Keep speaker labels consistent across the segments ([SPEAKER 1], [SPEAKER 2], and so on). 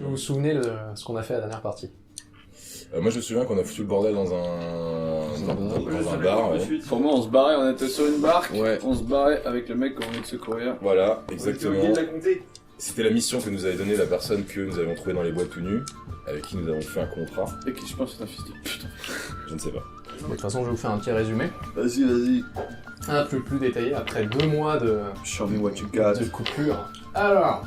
[SPEAKER 1] Vous vous souvenez de ce qu'on a fait à la dernière partie?
[SPEAKER 2] Moi je me souviens qu'on a foutu le bordel dans un bar. Ouais.
[SPEAKER 3] Pour moi, on se barrait, on était sur une barque,
[SPEAKER 2] Ouais.
[SPEAKER 3] on se barrait avec le mec qu'on venait de secourir.
[SPEAKER 2] Voilà,
[SPEAKER 4] T'es
[SPEAKER 2] exactement.
[SPEAKER 4] obligé de la compter.
[SPEAKER 2] C'était la mission que nous avait donnée la personne que nous avions trouvée dans les boîtes tout nus, avec qui nous avons fait un contrat.
[SPEAKER 3] Et qui, je pense, c'est un fils de pute.
[SPEAKER 2] Je ne sais pas.
[SPEAKER 1] De toute façon, je vais vous faire un petit résumé.
[SPEAKER 4] Vas-y.
[SPEAKER 1] Un peu plus détaillé, après 2 mois de
[SPEAKER 4] Show me what you got.
[SPEAKER 1] coupure. Alors...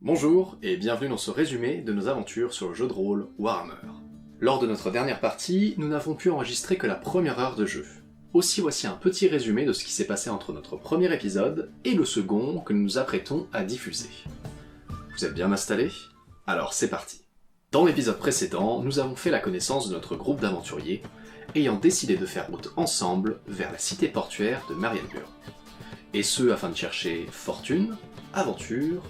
[SPEAKER 1] Bonjour et bienvenue dans ce résumé de nos aventures sur le jeu de rôle Warhammer. Lors de notre dernière partie, nous n'avons pu enregistrer que la première heure de jeu. Aussi voici un petit résumé de ce qui s'est passé entre notre premier épisode et le second que nous nous apprêtons à diffuser. Vous êtes bien installés? Alors c'est parti. Dans l'épisode précédent, nous avons fait la connaissance de notre groupe d'aventuriers, ayant décidé de faire route ensemble vers la cité portuaire de Marienburg. Et ce afin de chercher fortune, aventure,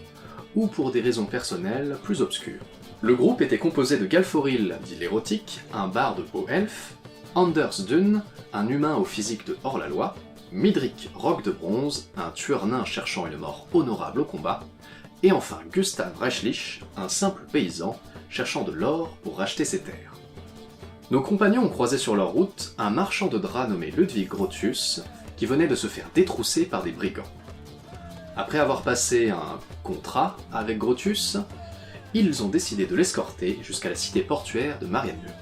[SPEAKER 1] ou pour des raisons personnelles plus obscures. Le groupe était composé de Galforil, dit l'érotique, un barde haut elfe, Anders Dun, un humain au physique de hors-la-loi, Midric, roc de bronze, un tueur nain cherchant une mort honorable au combat, et enfin Gustav Reichlich, un simple paysan cherchant de l'or pour racheter ses terres. Nos compagnons ont croisé sur leur route un marchand de draps nommé Ludwig Grotius, qui venait de se faire détrousser par des brigands. Après avoir passé un contrat avec Grotius, ils ont décidé de l'escorter jusqu'à la cité portuaire de Marienburg.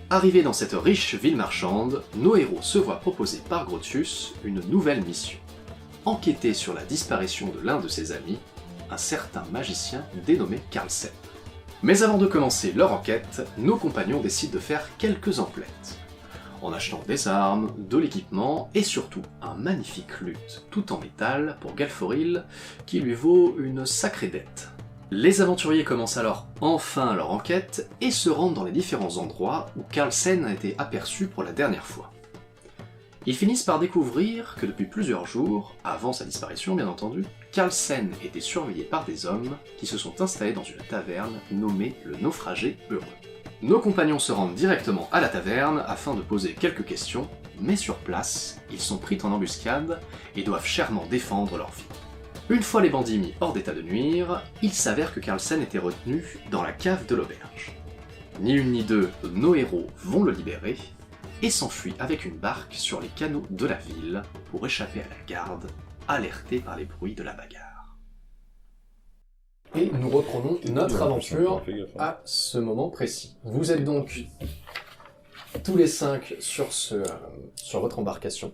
[SPEAKER 1] Arrivés dans cette riche ville marchande, nos héros se voient proposer par Grotius une nouvelle mission. Enquêter sur la disparition de l'un de ses amis, un certain magicien dénommé Carlsen. Mais avant de commencer leur enquête, nos compagnons décident de faire quelques emplettes. En achetant des armes, de l'équipement et surtout un magnifique luth tout en métal pour Galforil qui lui vaut une sacrée dette. Les aventuriers commencent alors enfin leur enquête et se rendent dans les différents endroits où Carlsen a été aperçu pour la dernière fois. Ils finissent par découvrir que depuis plusieurs jours, avant sa disparition bien entendu, Carlsen était surveillé par des hommes qui se sont installés dans une taverne nommée le Naufragé Heureux. Nos compagnons se rendent directement à la taverne afin de poser quelques questions, mais sur place, ils sont pris en embuscade et doivent chèrement défendre leur vie. Une fois les bandits mis hors d'état de nuire, il s'avère que Carlsen était retenu dans la cave de l'auberge. Ni une ni deux, nos héros vont le libérer et s'enfuient avec une barque sur les canaux de la ville pour échapper à la garde, alertés par les bruits de la bagarre. Et nous reprenons notre aventure à ce moment précis. Vous êtes donc tous les 5 sur votre embarcation,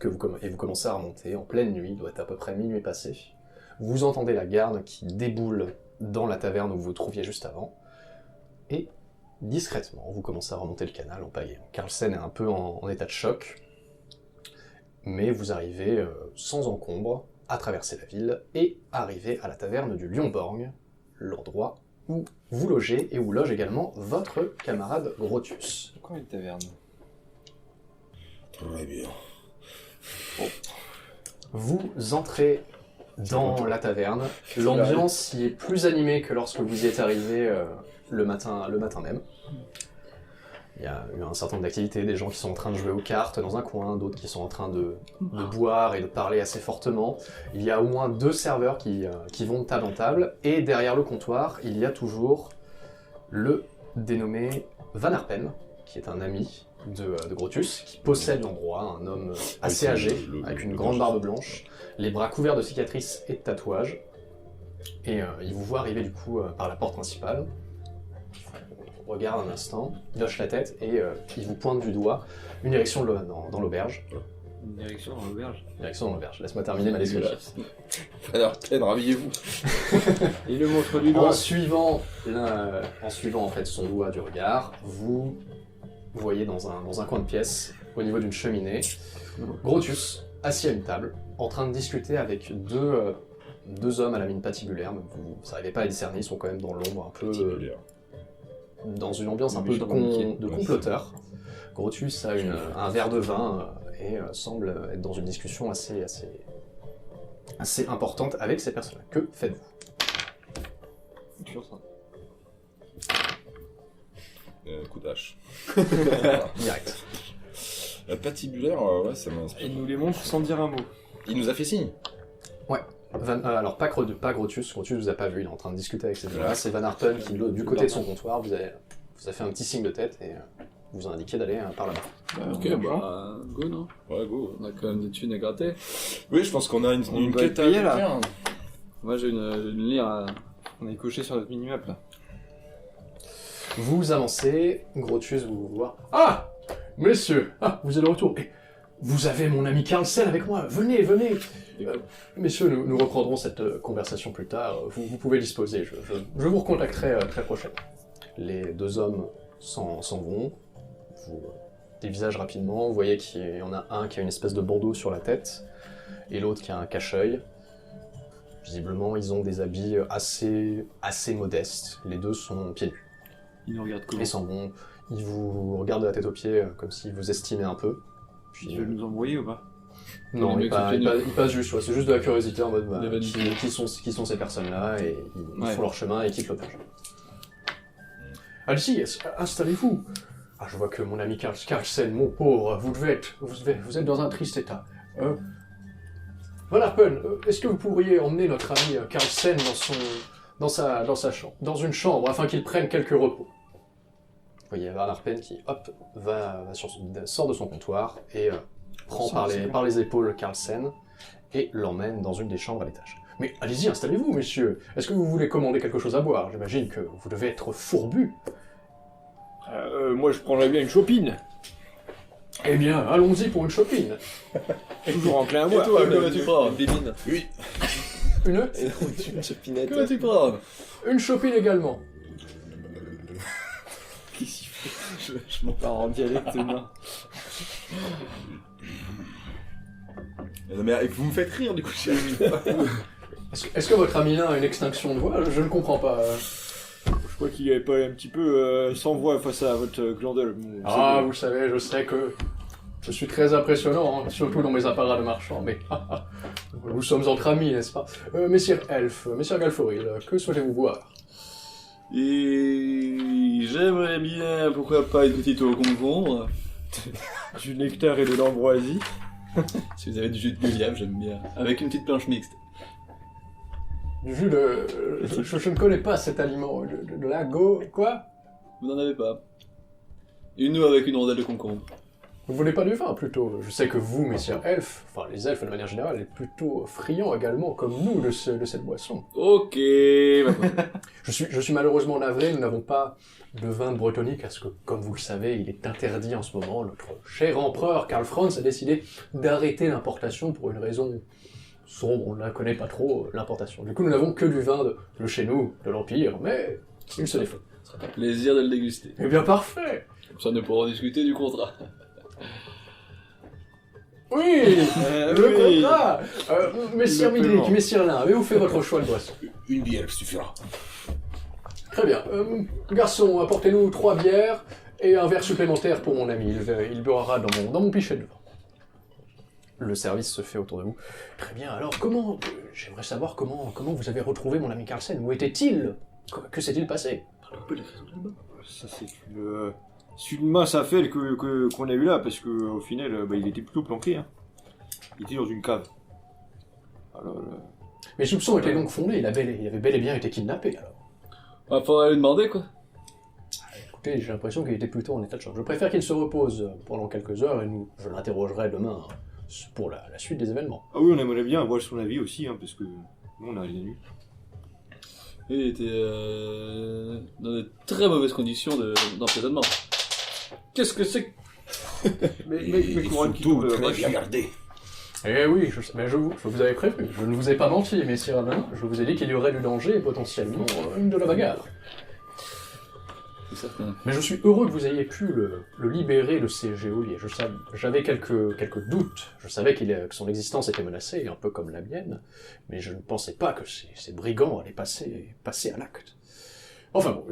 [SPEAKER 1] et vous commencez à remonter en pleine nuit, il doit être à peu près minuit passé. Vous entendez la garde qui déboule dans la taverne où vous vous trouviez juste avant, et discrètement, vous commencez à remonter le canal en pagaie. Carlsen est un peu en état de choc, mais vous arrivez sans encombre à traverser la ville et arriver à la taverne du Lion-Borgne, l'endroit où vous logez et où loge également votre camarade Grotius.
[SPEAKER 3] Pourquoi une taverne?
[SPEAKER 2] Très bien.
[SPEAKER 1] Vous entrez dans la taverne, l'ambiance y est plus animée que lorsque vous y êtes arrivé le matin même. Il y a eu un certain nombre d'activités, des gens qui sont en train de jouer aux cartes dans un coin, d'autres qui sont en train de boire et de parler assez fortement. Il y a au moins 2 serveurs qui vont de table en table, et derrière le comptoir, il y a toujours le dénommé Van Arpen, qui est un ami de Grotius, qui possède l'endroit, un homme assez âgé, avec une grande barbe blanche, les bras couverts de cicatrices et de tatouages, et il vous voit arriver du coup par la porte principale. Regarde un instant, il hoche la tête et il vous pointe du doigt une direction dans l'auberge.
[SPEAKER 3] Une direction dans l'auberge?
[SPEAKER 1] Direction dans l'auberge, laisse-moi terminer ma description.
[SPEAKER 2] Alors, peine, rhabillez-vous.
[SPEAKER 3] Il le montre du doigt.
[SPEAKER 1] En suivant en fait son doigt du regard, vous voyez dans un coin de pièce, au niveau d'une cheminée, Grotius, assis à une table, en train de discuter avec deux hommes à la mine patibulaire, mais vous n'arrivez pas à les discerner, ils sont quand même dans l'ombre, un peu dans une ambiance un peu de comploteur. Grotus a un verre de vin et semble être dans une discussion assez importante avec ces personnes. Que faites-vous?
[SPEAKER 2] Coup d'hache.
[SPEAKER 1] Direct.
[SPEAKER 2] La patibulaire, ouais, ça m'inspire.
[SPEAKER 3] Il nous les montre sans dire un mot.
[SPEAKER 2] Il nous a fait signe.
[SPEAKER 1] Alors pas Grotus vous a pas vu, il est en train de discuter avec ces deux-là. C'est Van Harpen qui, du côté de son comptoir, vous a fait un petit signe de tête et vous a indiqué d'aller par là-bas.
[SPEAKER 3] Ok, go, non?
[SPEAKER 2] Ouais, go.
[SPEAKER 3] On a quand même des thunes à gratter.
[SPEAKER 2] Oui, je pense qu'on a une
[SPEAKER 3] doit
[SPEAKER 2] quête
[SPEAKER 3] être payé, là.
[SPEAKER 2] faire.
[SPEAKER 3] Moi, j'ai une lyre on est coché sur notre minimap, là.
[SPEAKER 1] Vous avancez, Grotus vous voit. Ah, messieurs, vous êtes de retour. Et vous avez mon ami Carlsen avec moi. Venez. Messieurs, nous reprendrons cette conversation plus tard. Vous pouvez disposer. Je vous recontacterai très prochainement. Les deux hommes s'en vont. Vous dévisagent rapidement. Vous voyez qu'il y en a un qui a une espèce de bandeau sur la tête et l'autre qui a un cache-œil. Visiblement, ils ont des habits assez modestes. Les deux sont pieds nus.
[SPEAKER 3] Ils nous regardent comment?
[SPEAKER 1] Ils s'en vont. Ils vous regardent de la tête aux pieds comme s'ils vous estimaient un peu. Puis,
[SPEAKER 3] Tu veux nous envoyer ou pas?
[SPEAKER 1] Non,
[SPEAKER 3] Les
[SPEAKER 1] ils
[SPEAKER 3] mecs
[SPEAKER 1] passent juste, c'est juste de la curiosité en mode
[SPEAKER 3] Des vanités.
[SPEAKER 1] qui sont ces personnes-là et ils font leur chemin et quittent l'auberge. Allez-y, installez-vous. Je vois que mon ami Carlsen, mon pauvre, vous êtes dans un triste état. Voilà, Pen, est-ce que vous pourriez emmener notre ami Carlsen dans sa chambre, dans une chambre, afin qu'il prenne quelques repos? Vous voyez Van Harpen qui, sort de son comptoir et prend par les épaules Carlsen et l'emmène dans une des chambres à l'étage. Mais allez-y, installez-vous, messieurs. Est-ce que vous voulez commander quelque chose à boire? J'imagine que vous devez être fourbu.
[SPEAKER 3] Moi, je prendrais bien une chopine.
[SPEAKER 1] Eh bien, allons-y pour une chopine.
[SPEAKER 3] Toujours enclin à
[SPEAKER 2] Et
[SPEAKER 3] boire.
[SPEAKER 2] toi, comment tu prends? Bébine. Oui.
[SPEAKER 4] Une chopinette.
[SPEAKER 2] Comment tu prends?
[SPEAKER 1] Une chopine également.
[SPEAKER 3] Je m'en pars en dialecte, non.
[SPEAKER 2] Non, mais vous me faites rire, du coup, je sais pas.
[SPEAKER 1] Est-ce que votre ami là a une extinction de voix? Je ne comprends pas.
[SPEAKER 3] Je crois qu'il avait pas un petit peu sans voix face à votre glandole. Bon,
[SPEAKER 1] Vous savez, je sais que je suis très impressionnant, hein, surtout dans mes apparats de marchand, mais nous sommes entre amis, n'est-ce pas? Messire Elf, Messire Galforil, que souhaitez-vous boire?
[SPEAKER 5] Et j'aimerais bien, pourquoi pas, une petite eau au concombre.
[SPEAKER 3] du nectar et de l'ambroisie.
[SPEAKER 5] Si vous avez du jus de goyave, j'aime bien. Avec une petite planche mixte.
[SPEAKER 1] Du jus de... Je ne connais pas cet aliment, de la go... Quoi?
[SPEAKER 5] Vous n'en avez pas. Une eau avec une rondelle de concombre.
[SPEAKER 1] Vous voulez pas du vin, plutôt? Je sais que vous, messieurs elfes, enfin les elfes de manière générale, êtes plutôt friands également, comme nous, de cette boisson.
[SPEAKER 5] Ok.
[SPEAKER 1] Je suis malheureusement navré, nous n'avons pas de vin de Bretonique, parce que, comme vous le savez, il est interdit en ce moment. Notre cher empereur Karl Franz a décidé d'arrêter l'importation pour une raison sombre, on ne la connaît pas trop, l'importation. Du coup, nous n'avons que du vin de chez nous, de l'Empire, mais il se défaut.
[SPEAKER 5] Ce sera un plaisir de le déguster.
[SPEAKER 1] Eh bien, parfait!
[SPEAKER 5] Comme ça, nous pourrons discuter du contrat.
[SPEAKER 1] Oui, le contrat. Messire Midrick, Messire Lin, avez-vous fait votre choix de boisson?
[SPEAKER 2] Une bière suffira.
[SPEAKER 1] Très bien. Garçon, apportez-nous 3 bières et un verre supplémentaire pour mon ami. Il boira dans mon pichet de vin. Le service se fait autour de vous. Très bien, alors j'aimerais savoir comment vous avez retrouvé mon ami Carlsen. Où était-il? Que s'est-il passé?
[SPEAKER 3] Ça, c'est une mince affaire qu'on a eu là, parce qu'au final, il était plutôt planqué. Hein. Il était dans une cave. Alors,
[SPEAKER 1] Mes soupçons étaient donc fondés, il avait bel et bien été kidnappé, alors.
[SPEAKER 5] Faudrait lui demander, quoi.
[SPEAKER 1] Écoutez, j'ai l'impression qu'il était plutôt en état de choc. Je préfère qu'il se repose pendant quelques heures et je l'interrogerai demain pour la suite des événements.
[SPEAKER 3] Ah oui, on aimerait bien avoir son avis aussi, hein, parce que nous, on n'a rien eu.
[SPEAKER 5] Il était dans de très mauvaises conditions d'emprisonnement. Qu'est-ce que c'est que...
[SPEAKER 3] Mais couronne qui tombe,
[SPEAKER 2] bien garder.
[SPEAKER 1] Eh oui, mais je vous avais prévenu, je ne vous ai pas menti, messire Alain, je vous ai dit qu'il y aurait du danger et potentiellement de la bagarre.
[SPEAKER 5] C'est certain.
[SPEAKER 6] Mais je suis heureux que vous ayez pu le libérer de ces geôliers. J'avais quelques doutes. Je savais que son existence était menacée, un peu comme la mienne, mais je ne pensais pas que ces brigands allaient passer à l'acte. Enfin bon,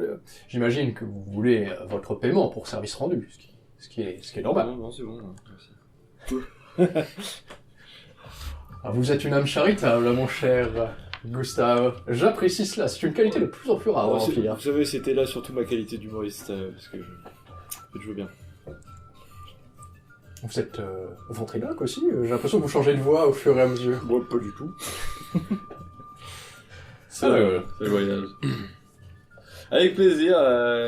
[SPEAKER 6] j'imagine que vous voulez votre paiement pour service rendu, ce qui est normal.
[SPEAKER 3] Non, c'est bon, merci.
[SPEAKER 6] Ah, vous êtes une âme charitable, mon cher Gustave. J'apprécie cela, c'est une qualité de plus en plus rare en fille.
[SPEAKER 3] Vous savez, c'était là surtout ma qualité d'humoriste, parce que je veux bien.
[SPEAKER 6] Vous êtes ventriloque aussi? J'ai l'impression que vous changez de voix au fur et à mesure.
[SPEAKER 3] Moi, pas du tout.
[SPEAKER 5] C'est le voyage. Avec plaisir,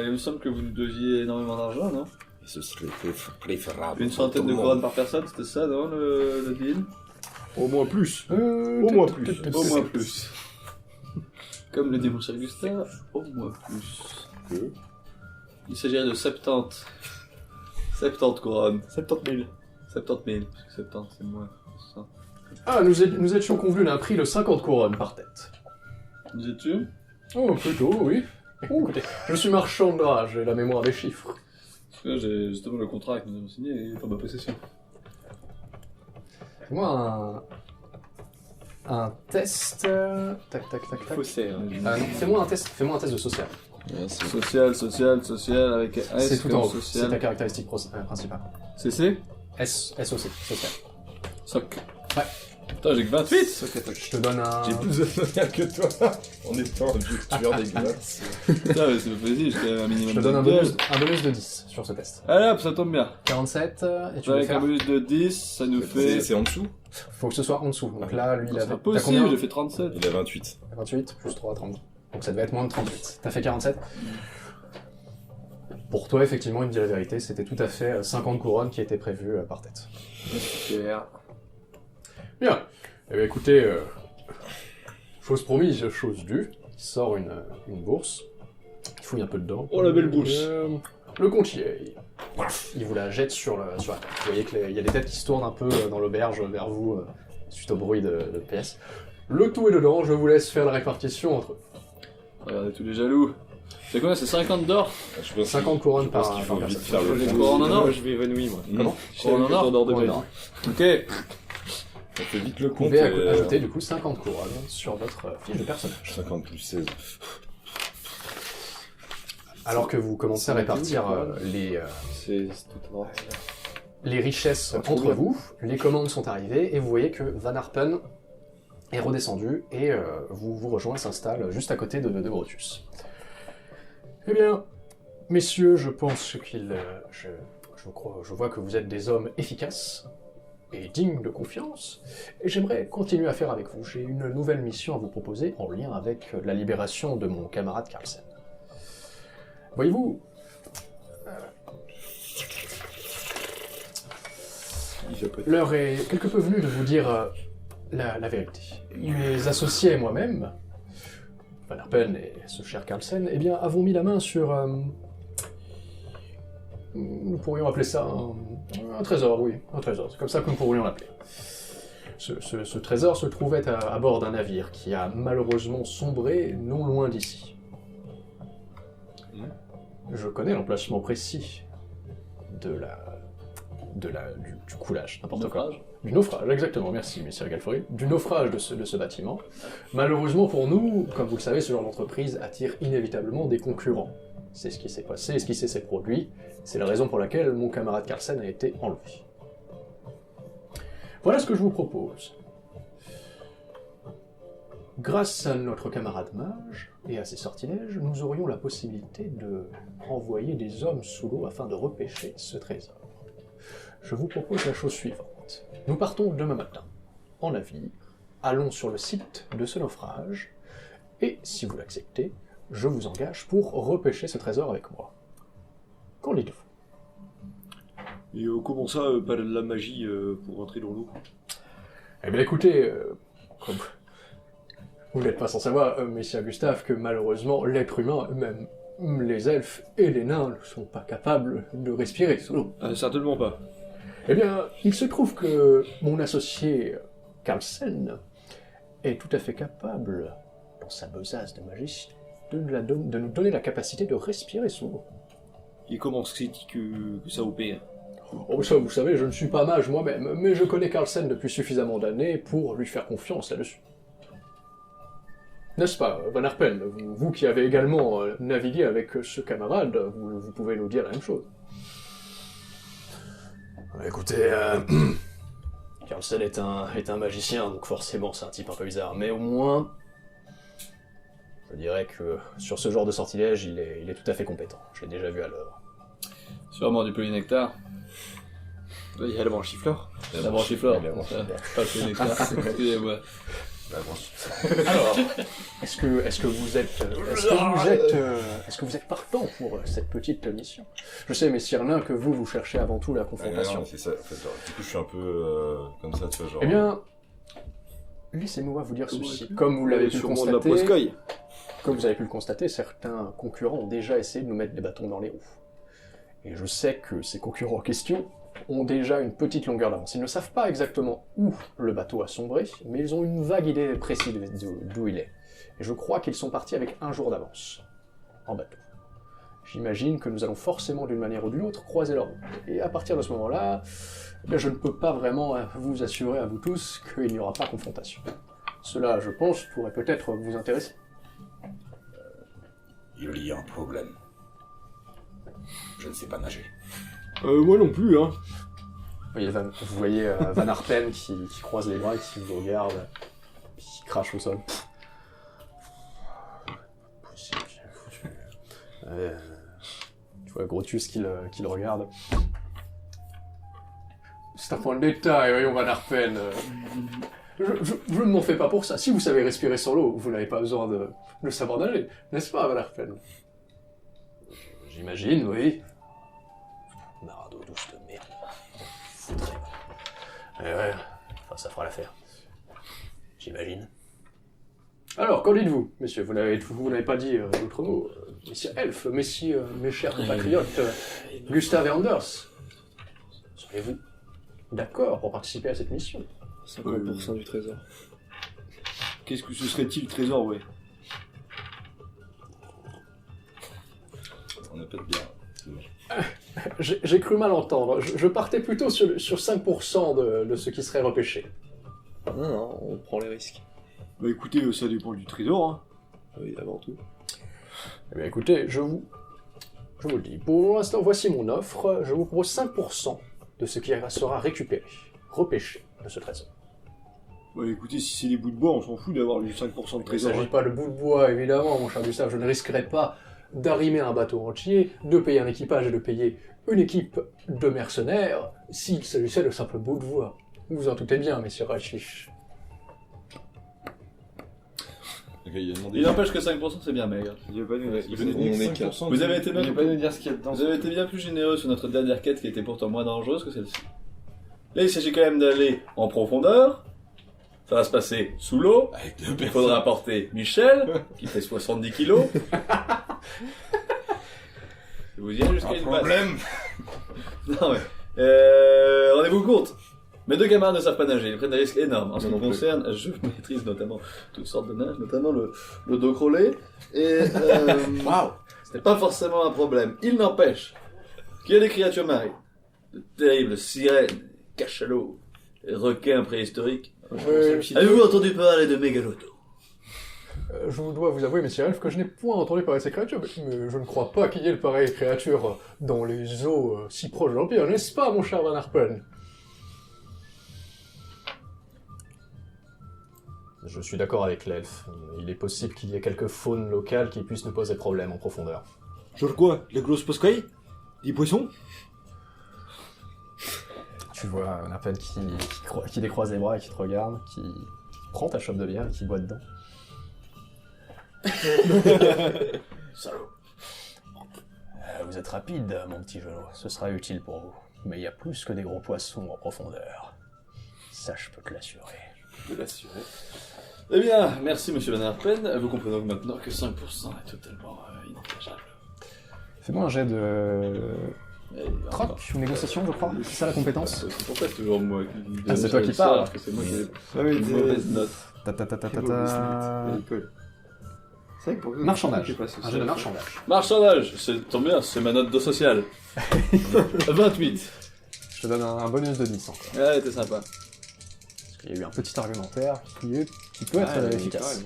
[SPEAKER 5] il me semble que vous nous deviez énormément d'argent, non?
[SPEAKER 2] Ce serait préférable.
[SPEAKER 5] Une centaine de couronnes par personne, c'était ça, non, le deal?
[SPEAKER 3] Au moins plus.
[SPEAKER 5] Au moins plus. Comme le dit mon cher Gustave, au moins plus. Il s'agirait de 70 couronnes.
[SPEAKER 3] 70 000.
[SPEAKER 5] 70 000, parce que 70 c'est moins. Ça.
[SPEAKER 6] Ah, nous étions convenus d'un prix de 50 couronnes par tête.
[SPEAKER 5] Nous étions?
[SPEAKER 6] Oh, plutôt, oui. Écoutez, je suis marchand de drap, j'ai la mémoire des chiffres.
[SPEAKER 5] Parce que j'ai justement le contrat que nous avons signé et il est en ma possession.
[SPEAKER 6] Fais-moi un test. Tac, tac, tac, tac.
[SPEAKER 3] Faussaire.
[SPEAKER 6] Non, fais-moi un test de social.
[SPEAKER 5] Social, avec S
[SPEAKER 6] C'est tout en haut, c'est
[SPEAKER 5] social.
[SPEAKER 6] ta caractéristique principale.
[SPEAKER 5] CC?
[SPEAKER 6] SOC, social.
[SPEAKER 5] Soc.
[SPEAKER 6] Ouais.
[SPEAKER 5] Putain, j'ai que 28!
[SPEAKER 6] Je te donne un...
[SPEAKER 2] J'ai plus de souvenirs que toi, en étant un vieux tueur dégueulasse.
[SPEAKER 5] Putain, mais c'est pas facile, j'ai quand même un minimum
[SPEAKER 6] Je te donne un
[SPEAKER 5] de
[SPEAKER 6] bonus de 10 sur ce test.
[SPEAKER 5] Allez hop, ça tombe bien.
[SPEAKER 6] 47, et tu veux
[SPEAKER 5] Avec un
[SPEAKER 6] faire...
[SPEAKER 5] bonus de 10, ça nous fait...
[SPEAKER 2] C'est en dessous?
[SPEAKER 6] Faut que ce soit en dessous. Donc là, lui, il
[SPEAKER 5] C'est
[SPEAKER 6] avait...
[SPEAKER 5] pas
[SPEAKER 6] T'as
[SPEAKER 5] possible,
[SPEAKER 6] combien?
[SPEAKER 5] j'ai fait 37.
[SPEAKER 2] Il a 28.
[SPEAKER 6] 28, plus 3, 30. Donc ça devait être moins de 38. T'as fait 47. Pour toi, effectivement, il me dit la vérité, c'était tout à fait 50 couronnes qui étaient prévues par tête.
[SPEAKER 3] Super.
[SPEAKER 6] Bien. Eh bien, écoutez, chose promise, chose due. Il sort une bourse. Il fouille un peu dedans.
[SPEAKER 3] Oh, la belle bourse.
[SPEAKER 6] Le comptier. Il vous la jette sur la table. Vous voyez qu'il y a des têtes qui se tournent un peu dans l'auberge vers vous, suite au bruit de pièces. Le tout est dedans, je vous laisse faire la répartition entre eux.
[SPEAKER 5] Regardez tous les jaloux. C'est quoi, c'est 50 d'or?
[SPEAKER 2] Je pense
[SPEAKER 6] 50 couronnes
[SPEAKER 2] je pense
[SPEAKER 6] par
[SPEAKER 2] qu'il faut vite
[SPEAKER 6] personne.
[SPEAKER 2] faire le
[SPEAKER 5] Les
[SPEAKER 2] compte.
[SPEAKER 5] couronnes en or?
[SPEAKER 3] Moi, je vais évanouir, moi.
[SPEAKER 6] Comment
[SPEAKER 5] Couronne en or?
[SPEAKER 3] En dehors de ma
[SPEAKER 6] Couronne
[SPEAKER 3] vie.
[SPEAKER 6] en or.
[SPEAKER 5] Ok.
[SPEAKER 2] On fait vite le
[SPEAKER 6] Vous
[SPEAKER 2] compte.
[SPEAKER 6] pouvez
[SPEAKER 2] et,
[SPEAKER 6] ajouter du coup 50 couronnes sur votre fiche de personnage.
[SPEAKER 2] 50 plus 16.
[SPEAKER 6] Alors que vous commencez à répartir
[SPEAKER 3] C'est tout droit.
[SPEAKER 6] les richesses entre vous, les commandes sont arrivées et vous voyez que Van Harpen est redescendu et vous rejoint, s'installe juste à côté de Brutus. Eh bien, messieurs, je pense qu'il... je vois que vous êtes des hommes efficaces et dignes de confiance, et j'aimerais continuer à faire avec vous. J'ai une nouvelle mission à vous proposer en lien avec la libération de mon camarade Carlsen. Voyez-vous, l'heure est quelque peu venue de vous dire la vérité. Mes associés et moi-même, Van Harpen et ce cher Carlsen, eh bien, avons mis la main sur... nous pourrions appeler ça un trésor, oui, un trésor. C'est comme ça que nous pourrions l'appeler. Ce trésor se trouvait à bord d'un navire qui a malheureusement sombré non loin d'ici. Je connais l'emplacement précis du coulage, n'importe quoi. Du naufrage, exactement, merci, messieurs Galfrey. Du naufrage de ce bâtiment. Malheureusement pour nous, comme vous le savez, ce genre d'entreprise attire inévitablement des concurrents. C'est ce qui s'est passé, ce qui s'est produit. C'est la raison pour laquelle mon camarade Carlsen a été enlevé. Voilà ce que je vous propose. Grâce à notre camarade mage et à ses sortilèges, nous aurions la possibilité de envoyer des hommes sous l'eau afin de repêcher ce trésor. Je vous propose la chose suivante. Nous partons demain matin, en navire, allons sur le site de ce naufrage, et si vous l'acceptez, je vous engage pour repêcher ce trésor avec moi. Qu'en dites-vous?
[SPEAKER 3] Et comment ça, pas de la magie pour rentrer dans l'eau?
[SPEAKER 6] Eh bien écoutez, comme vous n'êtes pas sans savoir, messieurs Gustave, que malheureusement l'être humain, même les elfes et les nains, ne sont pas capables de respirer sous l'eau.
[SPEAKER 3] Certainement pas.
[SPEAKER 6] Eh bien, il se trouve que mon associé Carlsen est tout à fait capable, dans sa besace de magicien, de nous donner la capacité de respirer sous l'eau.
[SPEAKER 3] Et comment c'est que ça opère?
[SPEAKER 6] Oh, ça, vous savez, je ne suis pas mage moi-même, mais je connais Carlsen depuis suffisamment d'années pour lui faire confiance là-dessus. N'est-ce pas, Van Herpen, vous qui avez également navigué avec ce camarade, vous pouvez nous dire la même chose. Écoutez, Carlsen est un magicien, donc forcément c'est un type un peu bizarre, mais au moins, je dirais que sur ce genre de sortilège, il est tout à fait compétent. Je l'ai déjà vu à l'œuvre.
[SPEAKER 5] Sûrement du polynectar.
[SPEAKER 4] Il y a la branchiflore.
[SPEAKER 5] La branchiflore.
[SPEAKER 2] La branchiflore.
[SPEAKER 5] Pas le polynectar, excusez-moi.
[SPEAKER 2] La branche.
[SPEAKER 6] Alors, est-ce que vous êtes partant pour cette petite mission? Je sais, messire Nain, que vous cherchez avant tout la confrontation.
[SPEAKER 2] Non, c'est ça. En fait, genre, du coup, je suis un peu comme ça, tu vois, genre.
[SPEAKER 6] Eh bien, laissez-moi vous dire ceci. Comme vous l'avez pu le
[SPEAKER 3] Sûrement de la
[SPEAKER 6] constater,
[SPEAKER 3] Poscoy.
[SPEAKER 6] comme vous avez pu le constater, certains concurrents ont déjà essayé de nous mettre des bâtons dans les roues. Et je sais que ces concurrents en question ont déjà une petite longueur d'avance. Ils ne savent pas exactement où le bateau a sombré, mais ils ont une vague idée précise d'où il est. Et je crois qu'ils sont partis avec 1 jour d'avance, en bateau. J'imagine que nous allons forcément, d'une manière ou d'une autre, croiser leur route. Et à partir de ce moment-là, eh je ne peux pas vraiment vous assurer à vous tous qu'il n'y aura pas confrontation. Cela, je pense, pourrait peut-être vous intéresser.
[SPEAKER 7] Il y a un problème. Je ne sais pas nager.
[SPEAKER 3] Moi non plus, hein.
[SPEAKER 6] Vous voyez Van Herpen qui croise les bras et qui vous regarde, qui crache au sol. Tu vois Grotius qui le regarde. C'est un point de détail, voyons Van Herpen. Je ne m'en fais pas pour ça. Si vous savez respirer sur l'eau, vous n'avez pas besoin de savoir nager, n'est-ce pas, Van Herpen? J'imagine, oui. Narado douce de merde. Foutrait. Ouais, enfin, ça fera l'affaire. J'imagine. Alors, qu'en dites-vous, messieurs? Vous n'avez pas dit d'autres mots. Messieurs Elf, messieurs, mes chers compatriotes, Gustave et Anders. Serez-vous d'accord pour participer à cette mission?
[SPEAKER 4] 50% du trésor.
[SPEAKER 3] Qu'est-ce que ce serait-il, le trésor, ouais?
[SPEAKER 2] On n'a pas de bière. C'est dommage.
[SPEAKER 6] J'ai cru mal entendre. Je partais plutôt sur 5% de ce qui serait repêché.
[SPEAKER 4] Non, on prend les risques.
[SPEAKER 3] Bah écoutez, ça dépend du trésor, hein.
[SPEAKER 4] Oui, avant tout.
[SPEAKER 6] Eh bien écoutez, je vous le dis. Pour l'instant, voici mon offre. Je vous propose 5% de ce qui sera récupéré, repêché de ce trésor.
[SPEAKER 3] Bah écoutez, si c'est des bouts de bois, on s'en fout d'avoir du 5% de
[SPEAKER 6] Il ne
[SPEAKER 3] trésor.
[SPEAKER 6] s'agit pas de bout de bois, évidemment, mon cher Gustave. Je ne risquerai pas d'arrimer un bateau entier, de payer un équipage et de payer une équipe de mercenaires s'il s'agissait de simples bouts de bois. Vous vous en doutez bien, messieurs Rachlich.
[SPEAKER 2] Ok, il a demandé.
[SPEAKER 5] Il n'empêche que 5% c'est bien, maigre.
[SPEAKER 3] Il va pas nous...
[SPEAKER 2] Il venait de dire
[SPEAKER 4] On est
[SPEAKER 2] 5%.
[SPEAKER 5] Vous avez été bien,
[SPEAKER 4] pas nous dire ce qu'il y a dedans.
[SPEAKER 5] vous avez été bien plus généreux sur notre dernière quête qui était pourtant moins dangereuse que celle-ci. Là, il s'agit quand même d'aller en profondeur. Ça va se passer sous l'eau.
[SPEAKER 7] Avec 2
[SPEAKER 5] Il
[SPEAKER 7] personnes.
[SPEAKER 5] faudra apporter Michel, qui fait 70 kilos. Vous irez jusqu'à
[SPEAKER 7] Un
[SPEAKER 5] une base.
[SPEAKER 7] problème.
[SPEAKER 5] Non mais, rendez-vous compte. Mes 2 camarades ne savent pas nager, ils prennent des risques énormes. En ce qui me concerne, je maîtrise notamment toutes sortes de nage, notamment le dos crawlé. Et
[SPEAKER 6] Waouh!
[SPEAKER 5] c'est pas forcément un problème. Il n'empêche qu'il y a des créatures marines, de terribles sirènes, cachalots, des requins préhistoriques. Avez-vous entendu parler de mégalothos?
[SPEAKER 6] Je vous dois vous avouer, messieurs Elf, que je n'ai point entendu parler de ces créatures, mais je ne crois pas qu'il y ait de pareilles créatures dans les eaux si proches de l'Empire, n'est-ce pas, mon cher Van Herpen? Je suis d'accord avec l'elfe. Il est possible qu'il y ait quelques faunes locales qui puissent nous poser problème en profondeur.
[SPEAKER 3] Genre quoi? La grosse Poscoy? Des poissons?
[SPEAKER 6] Tu vois Van Herpen qui décroise les bras et qui te regarde, qui prend ta chope de bière et qui boit dedans.
[SPEAKER 5] Salaud.
[SPEAKER 6] Vous êtes rapide, mon petit genou. Ce sera utile pour vous. Mais il y a plus que des gros poissons en profondeur. Ça, je peux te l'assurer.
[SPEAKER 4] De l'assurer.
[SPEAKER 5] Eh bien, merci Monsieur Van Herpen. Vous comprenez donc maintenant que 5% est totalement inenvisageable.
[SPEAKER 6] Fais-moi un jet de...
[SPEAKER 5] Et
[SPEAKER 6] troc, une négociation, je crois. C'est ça la compétence?
[SPEAKER 5] Pourquoi c'est toujours moi qui...
[SPEAKER 6] Ah, c'est toi qui parles.
[SPEAKER 5] Parce que c'est moi qui ai
[SPEAKER 3] Ah oui,
[SPEAKER 5] une mauvaise note.
[SPEAKER 6] Ta ta ta ta ta
[SPEAKER 3] à
[SPEAKER 6] ta.
[SPEAKER 3] l'école. C'est vrai que pour que
[SPEAKER 6] Marchandage.
[SPEAKER 3] c'est pas
[SPEAKER 6] Un
[SPEAKER 3] social.
[SPEAKER 6] jeu de marchandage.
[SPEAKER 5] Marchandage, c'est tant bien, c'est ma note de social. 28.
[SPEAKER 6] Je te donne un bonus de 10 encore.
[SPEAKER 5] Ouais, t'es sympa.
[SPEAKER 6] Il y a eu un petit argumentaire qui peut être efficace.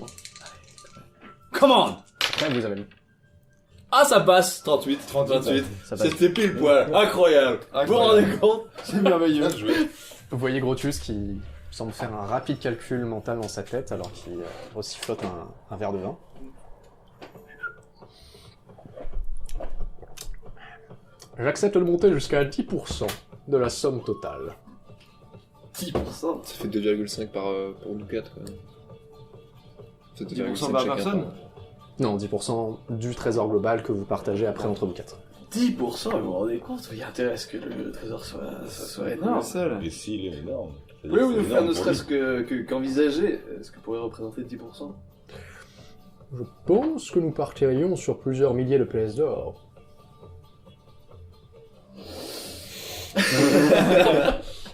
[SPEAKER 5] Come on.
[SPEAKER 6] Après, vous avez
[SPEAKER 5] Ah, ça passe 38, 28.
[SPEAKER 6] ça passe.
[SPEAKER 5] C'était pile poil. Incroyable. Vous vous rendez compte?
[SPEAKER 3] C'est merveilleux.
[SPEAKER 6] Vous voyez Grotus qui semble faire un rapide calcul mental dans sa tête alors qu'il ressiflote un verre de vin. J'accepte de monter jusqu'à 10% de la somme totale.
[SPEAKER 4] 10%. Ça fait 2,5 pour nous 4. Ça fait
[SPEAKER 3] 10% par
[SPEAKER 4] chacun
[SPEAKER 3] personne
[SPEAKER 6] Non, 10% du trésor global que vous partagez après entre vous quatre.
[SPEAKER 5] 10%, vous vous rendez compte? Il y a intérêt à ce que le trésor soit énorme.
[SPEAKER 3] Ça, là.
[SPEAKER 2] Et s'il est énorme.
[SPEAKER 5] Pouvez-vous nous faire
[SPEAKER 2] énorme
[SPEAKER 5] ne
[SPEAKER 2] pour
[SPEAKER 5] serait-ce qu'envisager ce que pourrait représenter 10%?
[SPEAKER 6] Je pense que nous partirions sur plusieurs milliers de pièces d'or.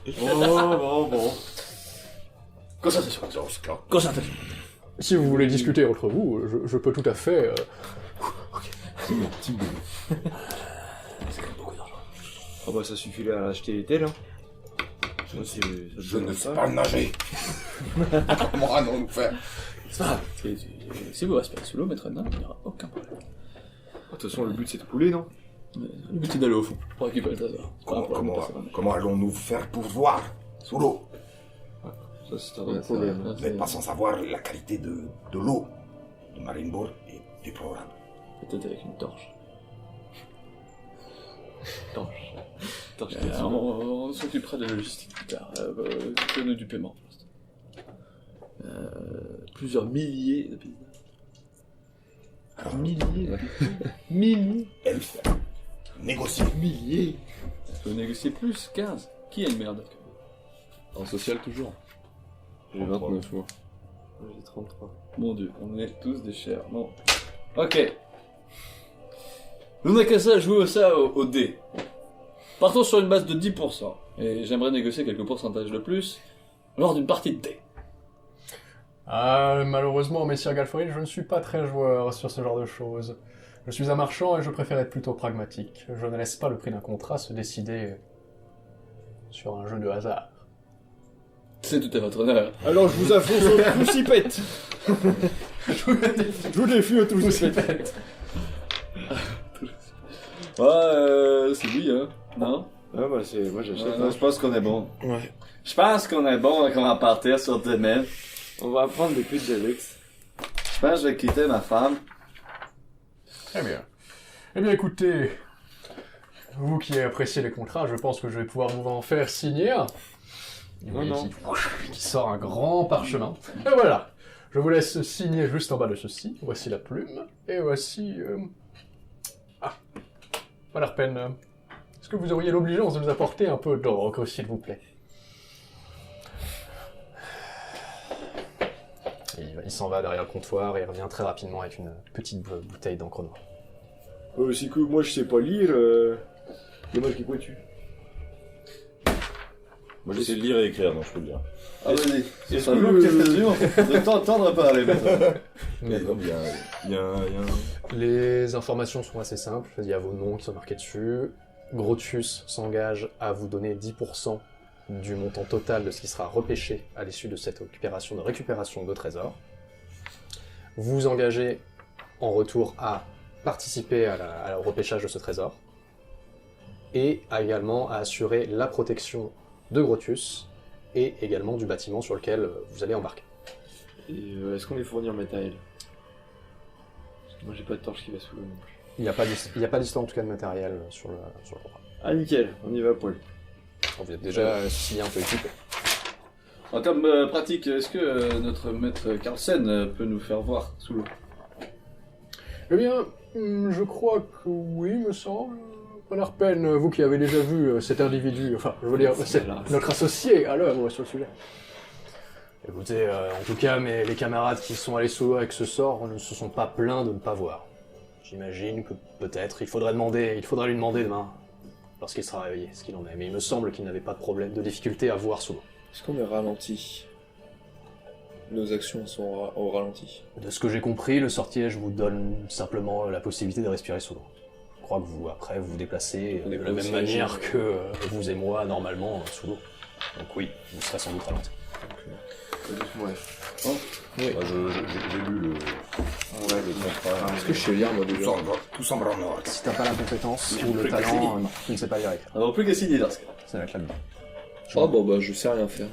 [SPEAKER 3] Bon.
[SPEAKER 5] Concentration. Concentration.
[SPEAKER 6] Si vous voulez discuter entre vous, je peux tout à fait...
[SPEAKER 3] Ah bah ça suffit à acheter les tels, hein.
[SPEAKER 2] Je ne sais pas nager. Comment allons-nous faire?
[SPEAKER 5] Si vous respectez sous l'eau, maître Edna, il n'y aura aucun problème.
[SPEAKER 3] De toute façon, le but c'est de couler, non?
[SPEAKER 5] Le but est d'aller au fond pour récupérer le trésor. C'est pas un problème,
[SPEAKER 2] Comment allons-nous faire pour voir sous l'eau?
[SPEAKER 3] Ça c'est un
[SPEAKER 4] Ouais,
[SPEAKER 3] autre problème.
[SPEAKER 5] ça,
[SPEAKER 2] Vous n'êtes pas sans savoir la qualité de l'eau de Marienburg et du programme.
[SPEAKER 5] Peut-être avec une torche.
[SPEAKER 4] Torche.
[SPEAKER 5] On s'occupera de la logistique plus tard. Que du paiement. Plusieurs milliers de pizzas.
[SPEAKER 2] Alors,
[SPEAKER 5] Milliers.
[SPEAKER 2] elfe, négociez.
[SPEAKER 5] Milliers. On peut négocier plus, 15. Qui a une meilleure note que vous?
[SPEAKER 4] En social toujours. J'ai 29 moi.
[SPEAKER 3] J'ai 33.
[SPEAKER 5] Mon dieu, on est tous des chers. Bon. Ok. Nous n'a qu'à ça jouer ça au dé. Partons sur une base de 10%. Et j'aimerais négocier quelques pourcentages de plus lors d'une partie de dé.
[SPEAKER 6] Ah, malheureusement, messire Galforid, je ne suis pas très joueur sur ce genre de choses. Je suis un marchand et je préfère être plutôt pragmatique. Je ne laisse pas le prix d'un contrat se décider sur un jeu de hasard.
[SPEAKER 5] C'est tout à votre honneur.
[SPEAKER 3] Alors je vous affronte au crucipète. Je vous défie au crucipète.
[SPEAKER 5] C'est oui, hein. Non?
[SPEAKER 3] Ah bah c'est... Moi j'achète.
[SPEAKER 5] Je pense qu'on est bon.
[SPEAKER 4] Ouais.
[SPEAKER 5] Je pense qu'on est bon quand on va partir sur 2000.
[SPEAKER 3] On va prendre des putes de luxe.
[SPEAKER 5] Je pense que je vais quitter ma femme.
[SPEAKER 6] Très bien. Eh bien, écoutez, vous qui appréciez les contrats, je pense que je vais pouvoir vous en faire signer un. Et vous voyez qui sort un grand parchemin. Et voilà. Je vous laisse signer juste en bas de ceci. Voici la plume. Et voici... Pas la peine. Est-ce que vous auriez l'obligeance de nous apporter un peu d'encre, s'il vous plaît? Et il s'en va derrière le comptoir et il revient très rapidement avec une petite bouteille d'encre noire.
[SPEAKER 3] C'est que moi je sais pas lire. Et moi je lis pointu.
[SPEAKER 2] Moi j'essaie de lire et écrire, donc je peux le dire.
[SPEAKER 5] Ah, vas-y.
[SPEAKER 3] Est-ce
[SPEAKER 5] C'est un
[SPEAKER 3] que
[SPEAKER 5] long
[SPEAKER 3] le-
[SPEAKER 5] question de t'entendre parler, maintenant.
[SPEAKER 2] Il y a un...
[SPEAKER 6] Les informations sont assez simples, il y a vos noms qui sont marqués dessus. Grotius s'engage à vous donner 10% du montant total de ce qui sera repêché à l'issue de cette opération de récupération de trésors. Vous vous engagez en retour à participer au repêchage de ce trésor et également à assurer la protection de Grotius et également du bâtiment sur lequel vous allez embarquer.
[SPEAKER 3] Et est-ce qu'on est fourni en matériel? Parce que moi j'ai pas de torche qui va sous l'eau non plus.
[SPEAKER 6] Il n'y a pas d'histoire en tout cas de matériel sur le programme.
[SPEAKER 3] Ah nickel, on y va Paul.
[SPEAKER 6] Vous êtes déjà signé un peu équipé.
[SPEAKER 5] En termes pratiques, est-ce que notre maître Carlsen peut nous faire voir sous l'eau?
[SPEAKER 6] Eh bien, je crois que oui, me semble. Pas la peine, vous qui avez déjà vu cet individu, enfin, je veux dire, c'est notre associé à l'œuvre sur le sujet. Écoutez, en tout cas, les camarades qui sont allés sous l'eau avec ce sort ne se sont pas plaints de ne pas voir. J'imagine que peut-être il faudra lui demander demain, lorsqu'il sera réveillé, ce qu'il en est. Mais il me semble qu'il n'avait pas de problème, de difficulté à voir sous l'eau.
[SPEAKER 4] Est-ce qu'on est ralenti? nos actions sont au ralenti.
[SPEAKER 6] De ce que j'ai compris, le sortilège vous donne simplement la possibilité de respirer sous l'eau. Je crois que vous, après, vous vous déplacez
[SPEAKER 4] On est
[SPEAKER 6] de
[SPEAKER 4] pas
[SPEAKER 6] la même
[SPEAKER 4] aussi
[SPEAKER 6] manière
[SPEAKER 4] agile.
[SPEAKER 6] que vous et moi, normalement, sous l'eau. Donc oui, vous serez sans doute ralenti.
[SPEAKER 3] Ouais.
[SPEAKER 2] Moi, j'ai lu le contrat.
[SPEAKER 4] Est-ce que je sais lire, moi, déjà?
[SPEAKER 7] Tout semble en ordre.
[SPEAKER 6] Si t'as pas la compétence ou le talent, non, tu ne sais pas lire écrire.
[SPEAKER 5] On n'a plus qu'à signer dans ce cas.
[SPEAKER 6] C'est la classe.
[SPEAKER 4] Oh, bon, bah, je sais rien faire.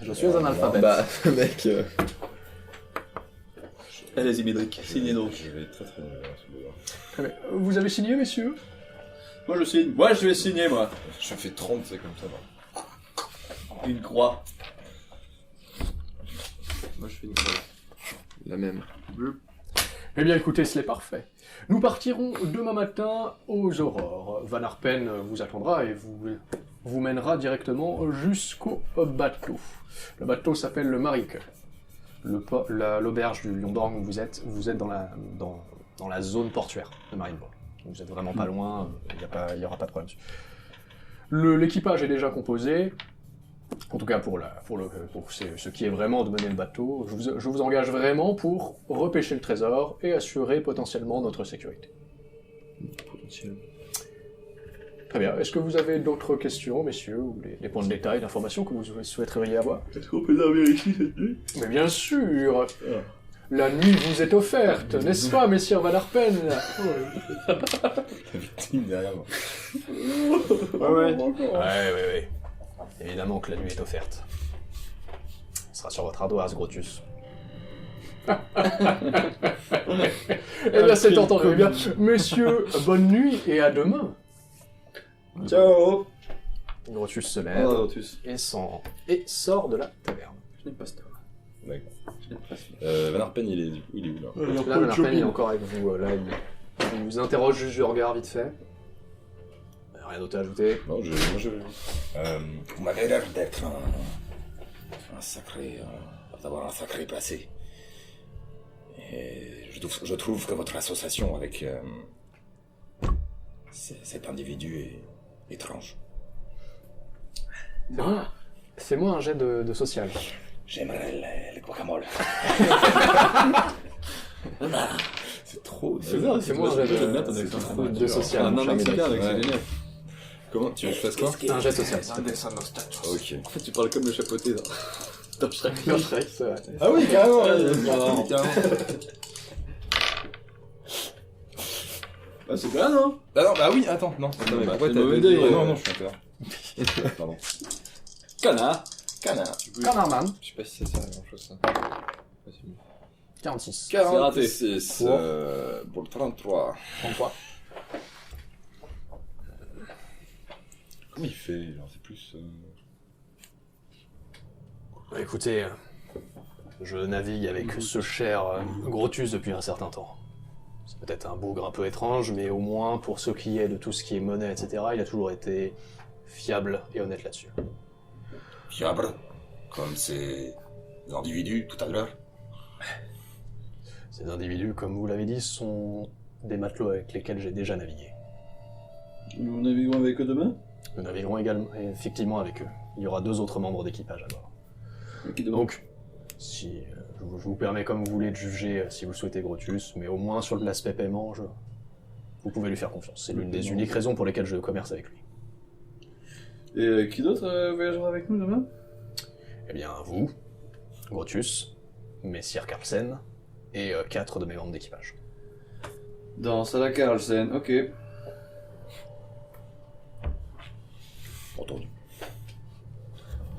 [SPEAKER 6] Je suis un alphabet.
[SPEAKER 4] Bah, mec,
[SPEAKER 5] Allez-y, Médric, signez donc.
[SPEAKER 2] Je vais être très très nul à ce bout-là.
[SPEAKER 6] Très bien. Vous avez signé, messieurs?
[SPEAKER 5] Moi, je signe. Moi, je vais signer, moi.
[SPEAKER 2] Je fais 30, c'est comme ça. Là.
[SPEAKER 5] Une croix.
[SPEAKER 3] Moi, je fais une croix.
[SPEAKER 4] la même.
[SPEAKER 6] Eh bien, écoutez, c'est parfait. Nous partirons demain matin aux aurores. Van Arpen vous attendra et vous mènera directement jusqu'au bateau. Le bateau s'appelle le Marieke. L'auberge du Lion d'Or où vous êtes dans la zone portuaire de Marienburg. Vous êtes vraiment pas loin, il n'y aura pas de problème. L'équipage est déjà composé. En tout cas, pour ce qui est vraiment de mener le bateau, je vous engage vraiment pour repêcher le trésor et assurer potentiellement notre sécurité.
[SPEAKER 4] Potentiellement.
[SPEAKER 6] Très bien. Est-ce que vous avez d'autres questions, messieurs, ou des points de détail, d'informations que vous souhaiteriez avoir?
[SPEAKER 5] Est-ce qu'on peut dormir ici cette nuit?
[SPEAKER 6] Mais bien sûr. La nuit vous est offerte, n'est-ce pas, messieurs Van Arpen?
[SPEAKER 2] La victime derrière moi.
[SPEAKER 6] Ouais. Évidemment que la nuit est offerte. Ce sera sur votre ardoise, Grotus. Eh bien, c'est entendu. Eh bien, messieurs, bonne nuit et à demain.
[SPEAKER 5] Ciao.
[SPEAKER 6] Grotus se
[SPEAKER 5] Ah,
[SPEAKER 6] lève
[SPEAKER 5] Lotus.
[SPEAKER 6] et sort de la taverne.
[SPEAKER 5] Je n'aime pas cette heure.
[SPEAKER 2] D'accord.
[SPEAKER 5] Je n'aime pas cette
[SPEAKER 2] Van Arpen, il est où là?
[SPEAKER 6] Là, Van Arpen, il est encore avec vous. Là, il vous interroge juste du regard vite fait. Rien d'autre à ajouter.
[SPEAKER 2] Non,
[SPEAKER 7] Vous m'avez l'air d'être un sacré... d'avoir un sacré passé. Et je trouve que votre association avec cet individu est étrange.
[SPEAKER 6] Fais-moi un jet de social.
[SPEAKER 7] J'aimerais les guacamoles.
[SPEAKER 2] C'est trop.
[SPEAKER 6] Fais-moi un jet
[SPEAKER 5] j'aime bien ton accent.
[SPEAKER 6] de social.
[SPEAKER 5] Ah,
[SPEAKER 6] mon
[SPEAKER 5] non,
[SPEAKER 6] cher
[SPEAKER 5] mexicain,
[SPEAKER 6] Médéric.
[SPEAKER 5] avec, c'est génial.
[SPEAKER 2] Comment tu veux que je fasse quoi?
[SPEAKER 6] Un jet social, s'il te plaît.
[SPEAKER 2] Ok.
[SPEAKER 5] En fait, tu parles comme le chapeauté dans Shrek.
[SPEAKER 6] Dans Shrek, c'est vrai.
[SPEAKER 2] Ah oui, carrément.
[SPEAKER 5] Bah, c'est bien, non?
[SPEAKER 2] Ah non, bah oui, attends, non.
[SPEAKER 5] mais
[SPEAKER 2] Pourquoi
[SPEAKER 5] c'est
[SPEAKER 2] t'as
[SPEAKER 5] mauvais
[SPEAKER 2] deux-
[SPEAKER 5] deuil,
[SPEAKER 2] Non,
[SPEAKER 5] ouais.
[SPEAKER 2] non, je suis un peu. Pardon.
[SPEAKER 5] Canard.
[SPEAKER 7] Canard.
[SPEAKER 6] Canardman,
[SPEAKER 4] Je sais pas si ça sert à grand chose, ça.
[SPEAKER 6] 46.
[SPEAKER 2] 46
[SPEAKER 6] Pour
[SPEAKER 2] pour le 33.
[SPEAKER 6] 33.
[SPEAKER 2] Comment il fait? Genre, c'est plus.
[SPEAKER 6] Écoutez, je navigue avec ce cher Grotus depuis un certain temps. C'est peut-être un bougre un peu étrange, mais au moins pour ce qui est de tout ce qui est monnaie, etc., il a toujours été fiable et honnête là-dessus.
[SPEAKER 7] Fiable. Comme ces individus tout à l'heure.
[SPEAKER 6] Ces individus, comme vous l'avez dit, sont des matelots avec lesquels j'ai déjà navigué.
[SPEAKER 5] Nous naviguons avec eux demain?
[SPEAKER 6] Nous naviguerons également, effectivement avec eux. Il y aura 2 autres membres d'équipage à bord. Donc, si je vous permets comme vous voulez de juger si vous souhaitez Grotus, mais au moins sur l'aspect paiement, vous pouvez lui faire confiance. C'est l'une des uniques raisons pour lesquelles je commerce avec lui.
[SPEAKER 5] Et qui d'autre voyagera avec nous demain?
[SPEAKER 6] Eh bien, vous, Grotus, Messire Carlsen, et 4 de mes membres d'équipage.
[SPEAKER 5] Dans Salah Carlsen, ok.
[SPEAKER 7] Entendu.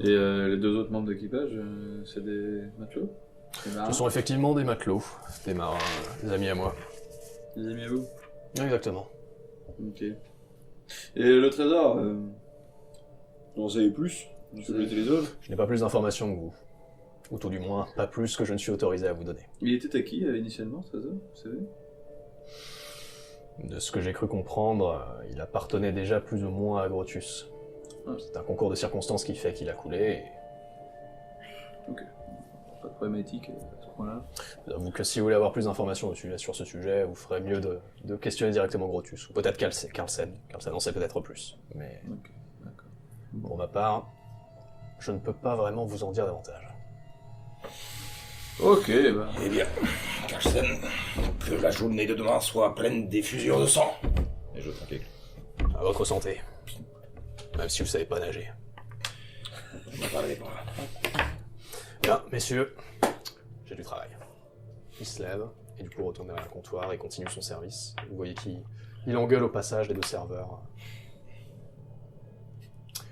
[SPEAKER 5] Et les 2 autres membres d'équipage, c'est des matelots? Des marins?
[SPEAKER 6] Ce sont effectivement des matelots, des marins, des amis à moi.
[SPEAKER 5] Des amis à vous?
[SPEAKER 6] Exactement.
[SPEAKER 5] Ok. Et le trésor, vous en savez plus? Vous savez les autres?
[SPEAKER 6] Je n'ai pas plus d'informations que vous. Ou tout du moins, pas plus que je ne suis autorisé à vous donner.
[SPEAKER 5] Il était à qui initialement, ce trésor, vous savez?
[SPEAKER 6] De ce que j'ai cru comprendre, il appartenait déjà plus ou moins à Grotus.
[SPEAKER 5] Ah.
[SPEAKER 6] C'est un concours de circonstances qui fait qu'il a coulé.
[SPEAKER 5] Pas de problématique à ce point-là.
[SPEAKER 6] J'avoue que si vous voulez avoir plus d'informations sur ce sujet, vous ferez mieux de questionner directement Grotus. Ou peut-être Carlsen. Carlsen en sait peut-être plus. Mais
[SPEAKER 5] Ok, d'accord.
[SPEAKER 6] pour ma part, je ne peux pas vraiment vous en dire davantage.
[SPEAKER 5] Ok, bah.
[SPEAKER 7] Eh bien, Karsten, que la journée de demain soit pleine d'effusions de sang.
[SPEAKER 2] Et je tranquille.
[SPEAKER 6] À votre santé. Même si vous savez pas nager.
[SPEAKER 7] Je m'en parlerai pas.
[SPEAKER 6] Bien, messieurs, j'ai du travail. Il se lève, et du coup retourne derrière le comptoir et continue son service. Vous voyez qu'il engueule au passage les deux serveurs.